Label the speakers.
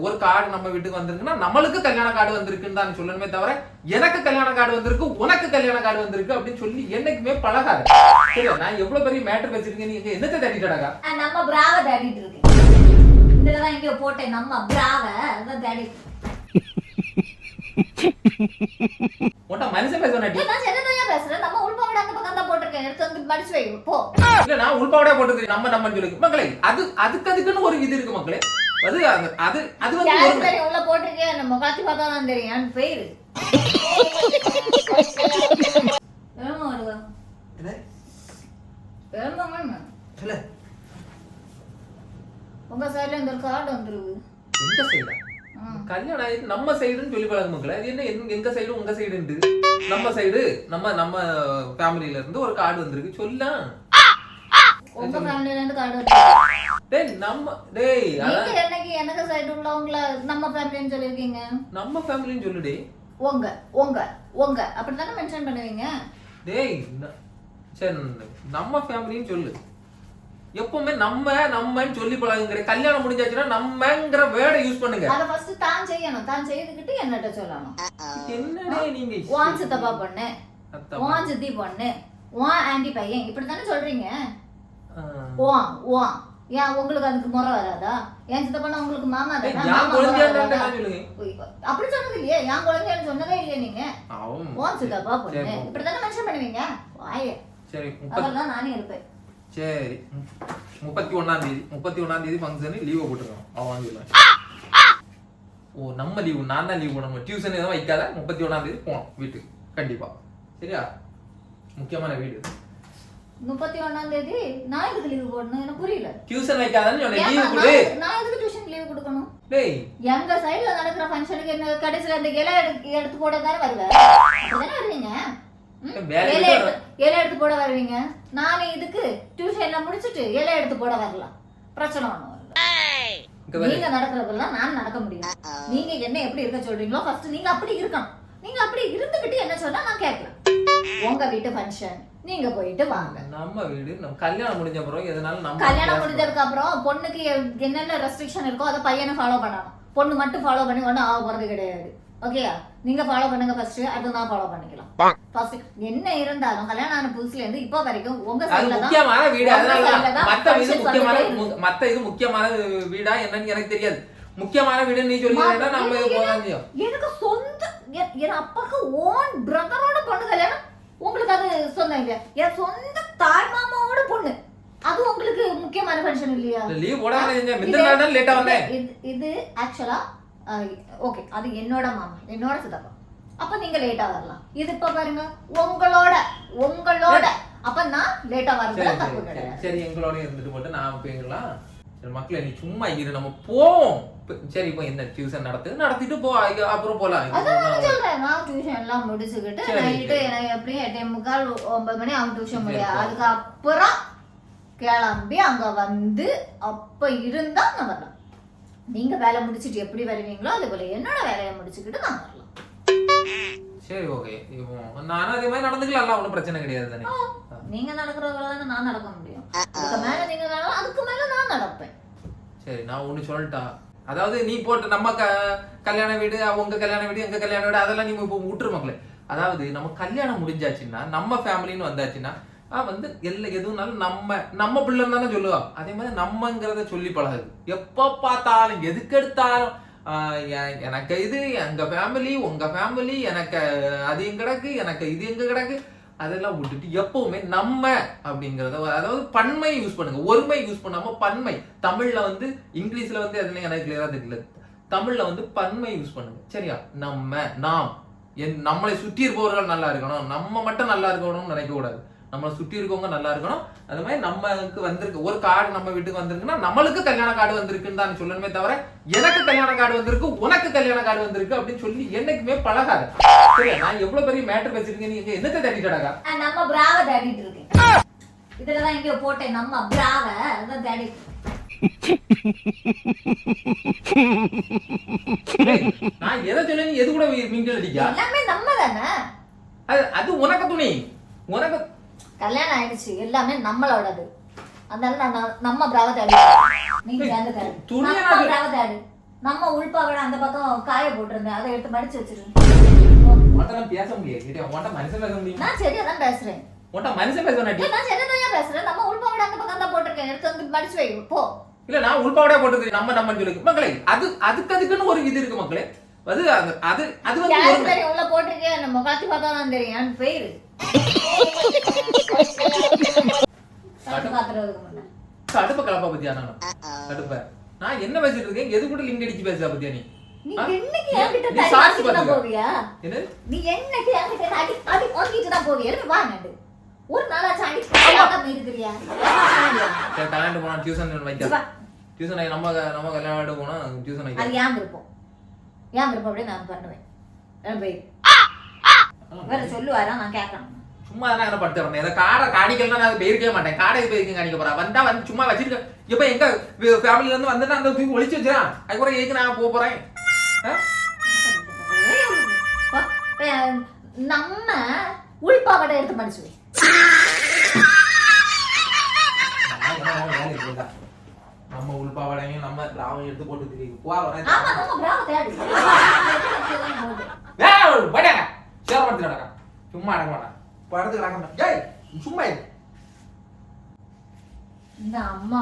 Speaker 1: ஒரு கார்டு நம்ம வீட்டுக்கு வந்திருக்குன்னா நம்மளுக்கு கல்யாண கார்டு வந்திருக்குன்னு தான் சொல்லணுமே தவிர எனக்கு கல்யாண கார்டு வந்திருக்கு உனக்கு கல்யாண கார்டு வந்திருக்கு அப்படின்னு சொல்லி என்னைக்குமே பழகாது. சரி, நான் எவ்வளவு பெரிய மேட்டர் வச்சிருக்கேன், நீங்க என்னத்தை தேடிட்டடா?
Speaker 2: நம்ம பிராவ தேடிட்டு இருக்கேன். இதுலதான் எங்கேயோ போட்டேன் நம்ம பிராவ அதான் தேடிட்டு.
Speaker 1: உன்ட மனுஷன் பேச வேண்டாம்.
Speaker 2: நான் என்னதான் பேசுறேன், நம்ம உள்பாவடை அந்த பக்கம் தான் போட்டிருக்கேன், எடுத்து வந்து மடிச்சு வை போ.
Speaker 1: இல்ல நான் உள்பாவடையா போட்டுருக்கேன், நம்ம சொல்லி மக்களே. அதுக்குன்னு ஒரு இது இருக்கு மக்களே. அது அது அது வந்து
Speaker 2: யாருக்கு தெரியும் உள்ள போட்டிருக்கேன், நம்ம காத்தி பார்த்தா தான் தெரியும். என் பேரு வேணுமா வருவா
Speaker 1: என்ன
Speaker 2: வேணுமா
Speaker 1: இல்ல
Speaker 2: உங்க சைடுல இந்த கார்டு வந்துருது.
Speaker 1: எந்த சைடா? கல்யாணம் ஆயிட்டு நம்ம சைடுன்னு சொல்லி பழக மக்களே. அது என்ன எங்க சைடு உங்க சைடு? நம்ம சைடு நம்ம ஃபேமிலில இருந்து ஒரு கார்டு வந்திருக்கு சொல்லலாம்.
Speaker 2: உங்க ஃபேமிலில இருந்து கார்டு வருது.
Speaker 1: டேய் நம்ம டேய்
Speaker 2: நீங்க என்னைக்கு எனக்கு சைடு உள்ளவங்கள நம்ம ஃபேமிலின்னு சொல்லிருக்கீங்க.
Speaker 1: நம்ம ஃபேமிலின்னு சொல்லு டேய்.
Speaker 2: உங்க உங்க உங்க அப்படி தானே மென்ஷன் பண்ணுவீங்க.
Speaker 1: டேய் சரி நம்ம ஃபேமிலின்னு சொல்லு. எப்பவுமே நம்மன்னு சொல்லி பழகுங்க. கல்யாணம் முடிஞ்சாச்சுன்னா நம்மங்கிற வேர்டை யூஸ் பண்ணுங்க.
Speaker 2: அத ஃபர்ஸ்ட் தான் செய்யணும். தான் செய்துக்கிட்டு என்னட்ட சொல்லணும்.
Speaker 1: என்னடே நீங்க
Speaker 2: வான் சித்தப்பா பொண்ணு, வான் சித்தி பொண்ணு, வான் ஆண்டி பையன் இப்படி தானே சொல்றீங்க. வான் வான் ஏன் உங்களுக்கு அதுக்கு முறை வராதா? என் சித்தப்பா உங்களுக்கு மாமா தானே. அப்படி சொன்னது இல்லையே, என் குழந்தைன்னு சொன்னதே இல்லையே நீங்க. வான் சித்தப்பா பொண்ணு இப்படி தானே மென்ஷன் பண்ணுவீங்க. வாயே சரி, அதெல்லாம் நானே இருப்பேன்.
Speaker 1: சரி 31ஆம் தேதி ஃபங்க்ஷன் லீவ் போட்டுருக்கோம். அவன் சொல்லுவேன். ஓ நம்ம லீவு, நான் தான் லீவ் போடணும். டியூஷன் எதுவும் வைக்காத. 31ஆம் தேதி போனோம் வீட்டுக்கு கண்டிப்பா. சரியா? முக்கியமான வீடு.
Speaker 2: 31ஆம் தேதி நான் எதுக்கு லீவ் போடணும்? எனக்கு புரியல.
Speaker 1: டியூஷன் வைக்காதன்னு சொன்னேன். லீவ் கொடு.
Speaker 2: நான் எதுக்கு டியூஷன் லீவ் கொடுக்கணும்?
Speaker 1: டேய்
Speaker 2: எங்க சைடுல நடக்கிற ஃபங்க்ஷனுக்கு என்ன கடைசில அந்த இலை எடுத்து போட தானே வருவேன். அப்படிதானே வருவீங்க. இலை எடுத்து போட வருவீங்க. நானே இதுக்கு டியூஷன்ல முடிச்சிட்டு இலை எடுத்து போட வரலாம். பிரச்சனை ஒண்ணும் இல்ல. நீங்க நடக்கிறதெல்லாம் நான் நடக்க முடியும். நீங்க என்ன எப்படி இருக்க சொல்றீங்களோ ஃபர்ஸ்ட் நீங்க அப்படி இருக்கணும். நீங்க அப்படி இருந்துகிட்டு என்ன சொன்னா நான் கேட்கலாம். உங்க வீட்டு ஃபங்க்ஷன் நீங்க போயிட்டு வாங்க.
Speaker 1: நம்ம வீடு நம்ம கல்யாணம் முடிஞ்ச அப்புறம் எதனால நம்ம
Speaker 2: கல்யாணம் முடிஞ்சதுக்கு அப்புறம் பொண்ணுக்கு என்னென்ன ரெஸ்ட்ரிக்ஷன் இருக்கோ அதை பையனை ஃபாலோ பண்ணணும். பொண்ணு மட்டும் ஃபாலோ பண்ணி ஒன்றும் ஆக போறது கிடையாது. ஓகேயா? நீங்க ஃபாலோ பண்ணுங்க ஃபர்ஸ்ட், அடுத்து நான் ஃபாலோ பண்ணிக்கலாம். ஃபர்ஸ்ட் என்ன இருந்தாலும் கல்யாணம் ஆன புதுசுல இருந்து இப்ப வரைக்கும் உங்க சைடுல தான்
Speaker 1: முக்கியமான வீடு. அதனால மத்த இது முக்கியமான வீடா என்னன்னு எனக்கு தெரியாது. முக்கியமான வீடு நீ சொல்லிட்டா நம்ம போலாம்.
Speaker 2: எனக்கு சொந்த என் அப்பாக்கு ஓன் பிரதரோட பொண்ணு கல்யாணம். உங்களுக்கு அது சொந்தம் இல்லையா? என் சொந்த தாய் மாமாவோட பொண்ணு, அது உங்களுக்கு முக்கியமான ஃபங்க்ஷன் இல்லையா?
Speaker 1: லீவ் போடாம மித்த லேட்டா வந்தேன்.
Speaker 2: இது ஆக்சுவலா ஓகே, அது என்னோட மாமா, என்னோட சித்தப்பா. அப்ப நீங்க லேட்டா வரலாம். இது இப்ப பாருங்க உங்களோட அப்ப நான் லேட்டா வரதுல தப்பு கிடையாது.
Speaker 1: சரி எங்களோட இருந்துட்டு போட்டு நான் போய்க்கலாம். சரி மக்களே நீ சும்மா இரு, நம்ம போவோம். சரி இப்போ என்ன டியூஷன் நடத்திட்டு போ, அப்புறம் போலாம்.
Speaker 2: அதான் சொல்றேன், நான் டியூஷன் எல்லாம் முடிச்சுக்கிட்டு நைட்டு எனக்கு எப்படியும் 8:45 9 மணி அவன் டியூஷன் முடியாது. அதுக்கப்புறம் கிளம்பி அங்க வந்து அப்ப இருந்தா நான் வரலாம். நீங்க வேலை முடிச்சிட்டு எப்படி வருவீங்களோ அதே போல என்னோட வேலையை முடிச்சுக்கிட்டு நான் வரலாம்.
Speaker 1: சரி ஓகே, இப்போ நானும் அதே மாதிரி நடந்துக்கலாம். ஒன்றும் பிரச்சனை கிடையாது தானே.
Speaker 2: நீங்க நடக்கிறவங்கள தானே நான் நடக்க முடியும். அதுக்கு மேல நீங்க வேணும், அதுக்கு மேல நான் நடப்பேன்.
Speaker 1: சரி நான் ஒண்ணு சொல்லிட்டா, அதாவது நீ போட்டு நம்ம கல்யாண வீடு, உங்க கல்யாண வீடு, எங்க கல்யாண வீடு அதெல்லாம் நீங்க இப்போ விட்டுரு மக்களே. அதாவது நம்ம கல்யாணம் முடிஞ்சாச்சுன்னா நம்ம ஃபேமிலின்னு வந்தாச்சுன்னா வந்து எதுனாலும் நம்ம பிள்ளைன்னு தானே சொல்லுவா. அதே மாதிரி நம்மங்கிறத சொல்லி பழகுது. எப்ப பார்த்தாலும் எதுக்கு எடுத்தாலும் எனக்கு இது எங்க ஃபேமிலி, உங்க ஃபேமிலி, எனக்கு அது எங்க கிடக்கு, எனக்கு இது எங்க கிடக்கு, அதெல்லாம் விட்டுட்டு எப்பவுமே நம்ம அப்படிங்கறத, அதாவது பன்மை யூஸ் பண்ணுங்க. ஒருமை யூஸ் பண்ணாம பன்மை. தமிழ்ல வந்து இங்கிலீஷ்ல வந்து அதுல எனக்கு கிளியரா தெரியல. தமிழ்ல வந்து பன்மை யூஸ் பண்ணுங்க. சரியா? நாம் நம்மளை சுற்றி இருப்பவர்கள் நல்லா இருக்கணும், நம்ம மட்டும் நல்லா இருக்கணும்னு நினைக்க கூடாது. நம்மளை சுற்றி இருக்கவங்க நல்லா இருக்கணும். அது மாதிரி நமக்கு வந்திருக்கு ஒரு கார்டு, நம்ம வீட்டுக்கு வந்திருக்குன்னா நம்மளுக்கு கல்யாண கார்டு வந்திருக்குன்னு தான் சொல்லணுமே தவிர எனக்கு கல்யாண கார்டு வந்திருக்கு உனக்கு கல்யாண கார்டு வந்திருக்கு அப்படின்னு சொல்லி என்னைக்குமே பழகாது. சரி, நான் எவ்வளவு பெரிய மேட்டர் வச்சிருக்கேன், நீங்க என்னத்தை தேடிட்டடா?
Speaker 2: நம்ம பிராவ தேடிட்டு இருக்கேன். இதுலதான் எங்கேயோ போட்டேன் நம்ம பிராவ அதான் தேடிட்டு.
Speaker 1: நான் எதை சொல்ல நீ எது கூட மிங்கில் அடிக்கா?
Speaker 2: எல்லாமே நம்ம தானே.
Speaker 1: அது உனக்கு துணி, உனக்கு
Speaker 2: கல்யாணம் ஆயிடுச்சு, எல்லாமே நம்மளோடது. அதனால நான் நம்ம பிராவ தேடி. நீங்க சேர்ந்து தேடு, நம்ம பிராவ தேடு. நம்ம உள்பாவடை அந்த பக்கம் காய போட்டிருந்தேன், அதை எடுத்து மடிச்சு வச்சிருக்கேன்.
Speaker 1: உன்கிட்ட பேச முடியாது. உன்கிட்ட மனுஷன் பேச முடியுமா?
Speaker 2: நான் சரியா தான் பேசுறேன்.
Speaker 1: உன்கிட்ட மனுஷன் பேச வேண்டாம்.
Speaker 2: நான் சரியா தான் பேசுறேன். நம்ம உள்பாவடை அந்த பக்கம் தான் போட்டிருக்கேன், எடுத்து வந்து மடிச்சு வை போ.
Speaker 1: இல்ல நான் உள்பாவடையா போட்டது நம்ம சொல்லு மக்களே. அதுக்குன்னு ஒரு இது இருக்கு மக்களே. அது அது அது வந்து
Speaker 2: யாருக்கு தெரியும் உள்ள போட்டிருக்கேன், நம்ம கத்தி பார்த்தா தான் தெரியும். எனக்கு பேரு பாத்துறதுக்கு முன்ன
Speaker 1: கடுப்ப கலப்பா பத்தியா? நானும் கடுப்ப நான் என்ன பேசிட்டு இருக்கேன்? எது கூட லிங்க் அடிச்சு பேசுறா பத்தியா நீ?
Speaker 2: நீ என்னைக்கு என்கிட்ட
Speaker 1: நீ
Speaker 2: தடி
Speaker 1: சாட்சி
Speaker 2: வாங்கிட்டு தான்
Speaker 1: பாத்துக்க.
Speaker 2: போவியா?
Speaker 1: என்ன?
Speaker 2: நீ என்னைக்கு என்கிட்ட அடி வாங்கிட்டு தான் போவியா? இருக்கு வா நண்டு. ஒரு நாளாச்சும் அடி வாங்காம இருக்கிறியா?
Speaker 1: சரி, கல்யாணம் போனா டியூஷன் வைக்க. டியூஷன் நம்ம கல்யாணம் போனா டியூஷன் வைக்க.
Speaker 2: அது ஏன் விருப்பம்? ஏன் விருப்பம் அப்படியே நான் பண்ணுவேன். போய் வேற சொல்லுவாரா, நான் கேட்கணும்.
Speaker 1: சும்மா தானே என்ன படுத்து வரணும். ஏதாவது காடை காணிக்கலாம் நான் போயிருக்கவே மாட்டேன். காடை போயிருக்கேன் காணிக்க போறா. வந்தா வந்து சும்மா வச்சிருக்க. இப்ப எங்க ஃபேமிலில இருந்து வந்துட்டு அந்த தூக்கி ஒளிச்சு வச்சிடான். அதுக்கப்புறம் எதுக்கு நான் போக போறேன்?
Speaker 2: நம்ம உள்பாவடை எடுத்து மடிச்சு வை.
Speaker 1: நம்ம உள்பாவடையும் நம்ம திராவம் எடுத்து போட்டு தெரியுது.
Speaker 2: ஆமா, நம்ம பிராவ தேடி
Speaker 1: சும்மா அடக்க மாட்டான். படத்துக்கு அடக்க மாட்டான். சும்மா
Speaker 2: இந்த அம்மா